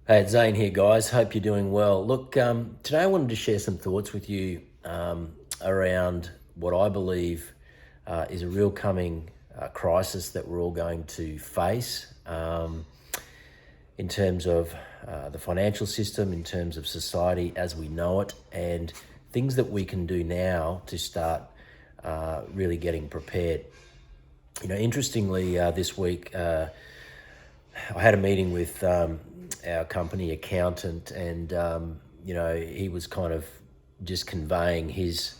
Hey, it's Zane here, guys. Hope you're doing well. Look, today I wanted to share some thoughts with you around what I believe is a real coming crisis that we're all going to face in terms of the financial system, in terms of society as we know it, and things that we can do now to start really getting prepared. Interestingly, this week, I had a meeting with our company accountant, and he was kind of just conveying his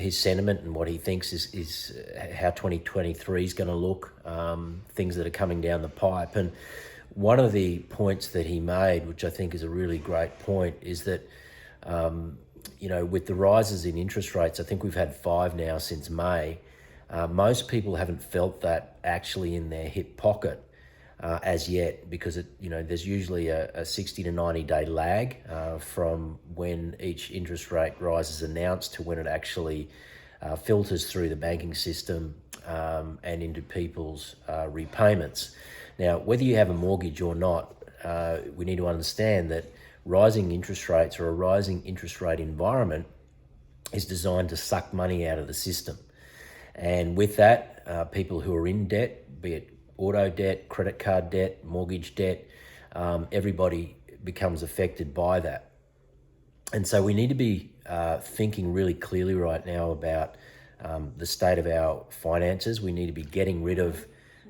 sentiment and what he thinks is how 2023 is going to look, things that are coming down the pipe. And one of the points that he made, which I think is a really great point, is that with the rises in interest rates, I think we've had 5 now since May. Most people haven't felt that actually in their hip pocket as yet, because there's usually a 60 to 90 day lag from when each interest rate rise is announced to when it actually filters through the banking system and into people's repayments. Now, whether you have a mortgage or not, we need to understand that rising interest rates or a rising interest rate environment is designed to suck money out of the system. And with that, people who are in debt, be it auto debt, credit card debt, mortgage debt, everybody becomes affected by that. And so we need to be thinking really clearly right now about the state of our finances. We need to be getting rid of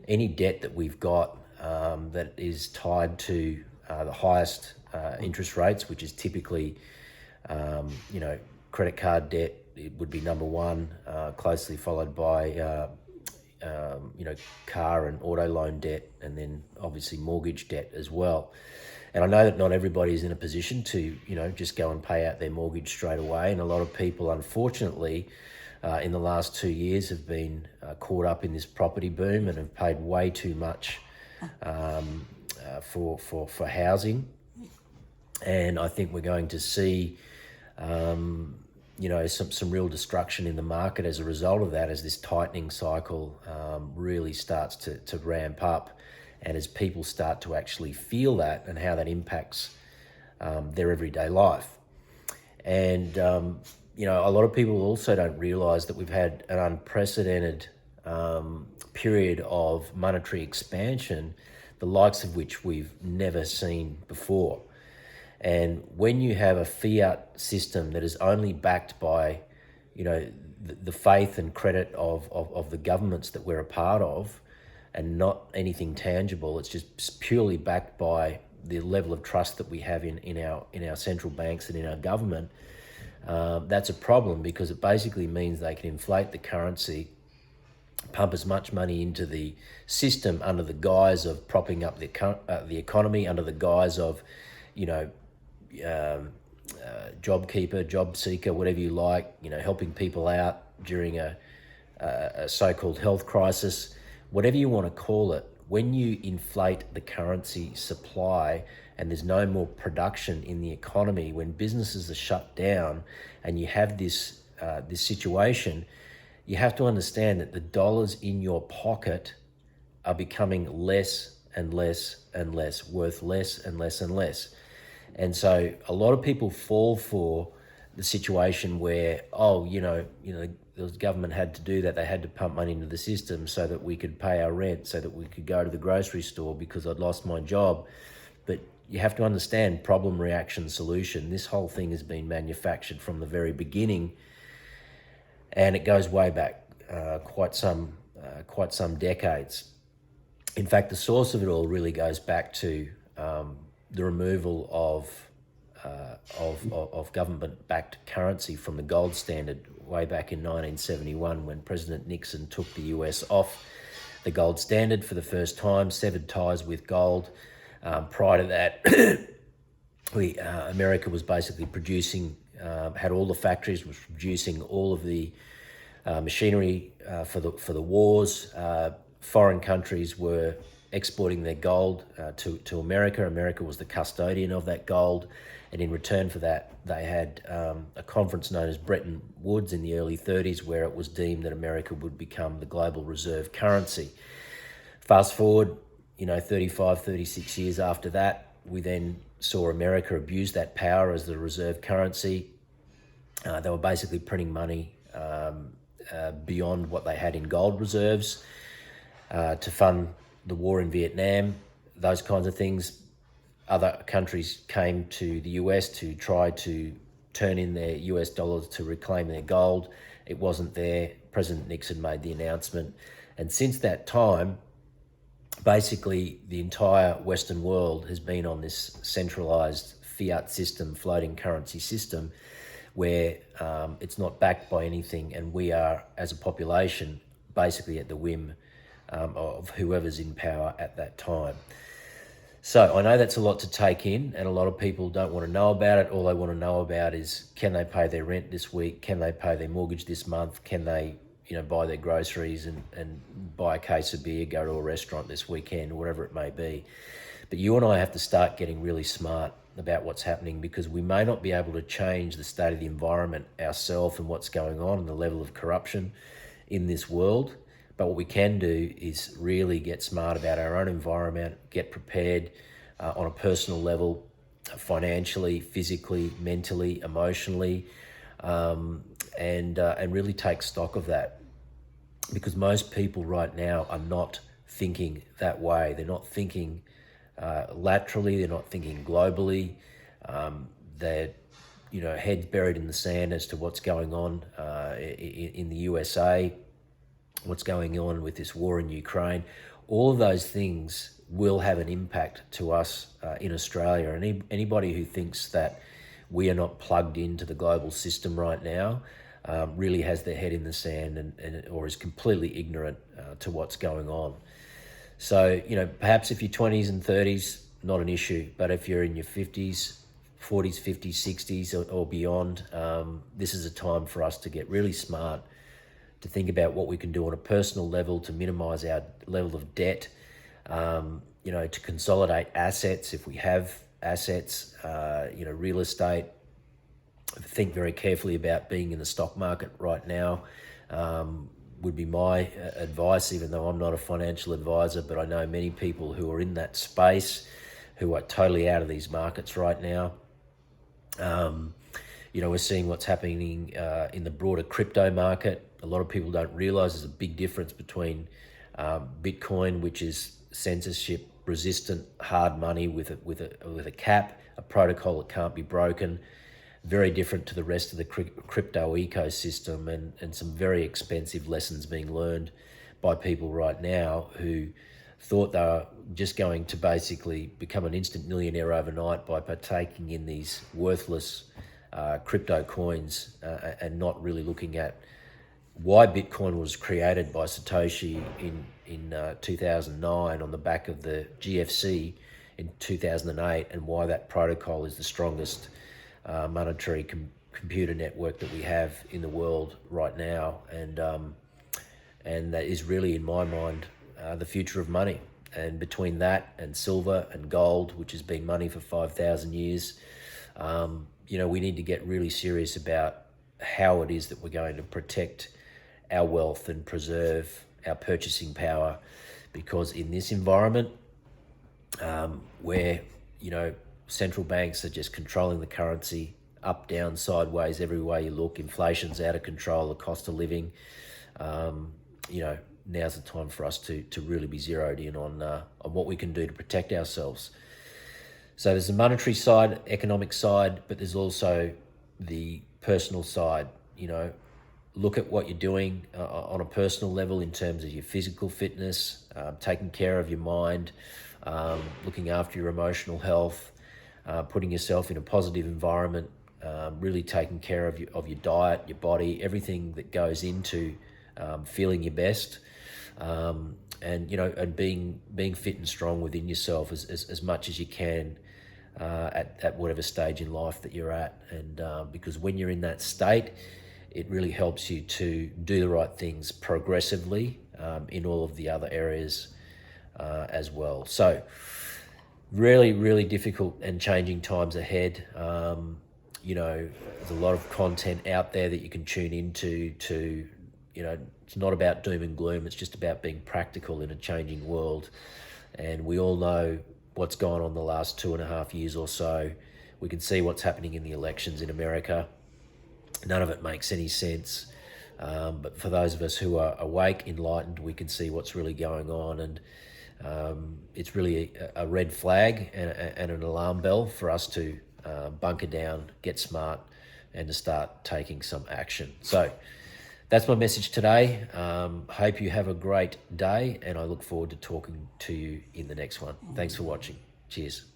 any debt that we've got that is tied to the highest interest rates, which is typically, credit card debt. It would be number one, closely followed by, car and auto loan debt, and then obviously mortgage debt as well. And I know that not everybody is in a position to, just go and pay out their mortgage straight away. And a lot of people, unfortunately, in the last 2 years have been caught up in this property boom and have paid way too much for housing. And I think we're going to see some real destruction in the market as a result of that, as this tightening cycle really starts to ramp up, and as people start to actually feel that and how that impacts their everyday life. And a lot of people also don't realise that we've had an unprecedented period of monetary expansion, the likes of which we've never seen before. And when you have a fiat system that is only backed by, the faith and credit of the governments that we're a part of, and not anything tangible, it's just purely backed by the level of trust that we have in our central banks and in our government, that's a problem, because it basically means they can inflate the currency, pump as much money into the system under the guise of propping up the economy, under the guise of, job keeper, job seeker, whatever you like, helping people out during a so-called health crisis, whatever you want to call it. When you inflate the currency supply and there's no more production in the economy, when businesses are shut down and you have this situation, you have to understand that the dollars in your pocket are becoming less and less and less, worth less and less and less. And so a lot of people fall for the situation where, the government had to do that. They had to pump money into the system so that we could pay our rent, so that we could go to the grocery store because I'd lost my job. But you have to understand problem, reaction, solution. This whole thing has been manufactured from the very beginning, and it goes way back quite some decades. In fact, the source of it all really goes back to the removal of government-backed currency from the gold standard way back in 1971, when President Nixon took the US off the gold standard for the first time, severed ties with gold. Prior to that, America was basically producing, had all the factories, was producing all of the machinery for the wars. Foreign countries were exporting their gold to America. America was the custodian of that gold. And in return for that, they had a conference known as Bretton Woods in the early 30s, where it was deemed that America would become the global reserve currency. Fast forward 35, 36 years after that, we then saw America abuse that power as the reserve currency. They were basically printing money beyond what they had in gold reserves to fund the war in Vietnam, those kinds of things. Other countries came to the US to try to turn in their US dollars to reclaim their gold. It wasn't there. President Nixon made the announcement. And since that time, basically the entire Western world has been on this centralized fiat system, floating currency system, where it's not backed by anything, and we are, as a population, basically at the whim of whoever's in power at that time. So I know that's a lot to take in, and a lot of people don't want to know about it. All they want to know about is, can they pay their rent this week? Can they pay their mortgage this month? Can they, buy their groceries and buy a case of beer, go to a restaurant this weekend, whatever it may be. But you and I have to start getting really smart about what's happening, because we may not be able to change the state of the environment ourselves and what's going on and the level of corruption in this world. But what we can do is really get smart about our own environment, get prepared on a personal level, financially, physically, mentally, emotionally, and really take stock of that. Because most people right now are not thinking that way. They're not thinking laterally. They're not thinking globally. They're heads buried in the sand as to what's going on in the USA, what's going on with this war in Ukraine. All of those things will have an impact to us in Australia. And anybody who thinks that we are not plugged into the global system right now really has their head in the sand or is completely ignorant to what's going on. So, perhaps if you're 20s and 30s, not an issue. But if you're in your 50s, 40s, 50s, 60s or beyond, this is a time for us to get really smart, to think about what we can do on a personal level to minimize our level of debt, to consolidate assets if we have assets, real estate. Think very carefully about being in the stock market right now, would be my advice, even though I'm not a financial advisor, but I know many people who are in that space who are totally out of these markets right now. We're seeing what's happening in the broader crypto market. A lot of people don't realize there's a big difference between Bitcoin, which is censorship resistant hard money with a cap, a protocol that can't be broken, very different to the rest of the crypto ecosystem, and some very expensive lessons being learned by people right now who thought they were just going to basically become an instant millionaire overnight by partaking in these worthless crypto coins and not really looking at why Bitcoin was created by Satoshi in 2009 on the back of the GFC in 2008, and why that protocol is the strongest monetary computer network that we have in the world right now, and that is really, in my mind, the future of money. And between that and silver and gold, which has been money for 5,000 years, we need to get really serious about how it is that we're going to protect our wealth and preserve our purchasing power, because in this environment where central banks are just controlling the currency up, down, sideways, every way you look, inflation's out of control, the cost of living, now's the time for us to really be zeroed in on what we can do to protect ourselves. So there's the monetary side, economic side, but there's also the personal side. Look at what you're doing on a personal level in terms of your physical fitness, taking care of your mind, looking after your emotional health, putting yourself in a positive environment, really taking care of your diet, your body, everything that goes into feeling your best, and being fit and strong within yourself as much as you can at whatever stage in life that you're at. And because when you're in that state, it really helps you to do the right things progressively in all of the other areas as well. So really, really difficult and changing times ahead. There's a lot of content out there that you can tune into it's not about doom and gloom. It's just about being practical in a changing world. And we all know what's gone on the last 2.5 years or so. We can see what's happening in the elections in America. None of it makes any sense. But for those of us who are awake, enlightened, we can see what's really going on. And it's really a red flag and an alarm bell for us to bunker down, get smart, and to start taking some action. So that's my message today. Hope you have a great day, and I look forward to talking to you in the next one. Thanks for watching. Cheers.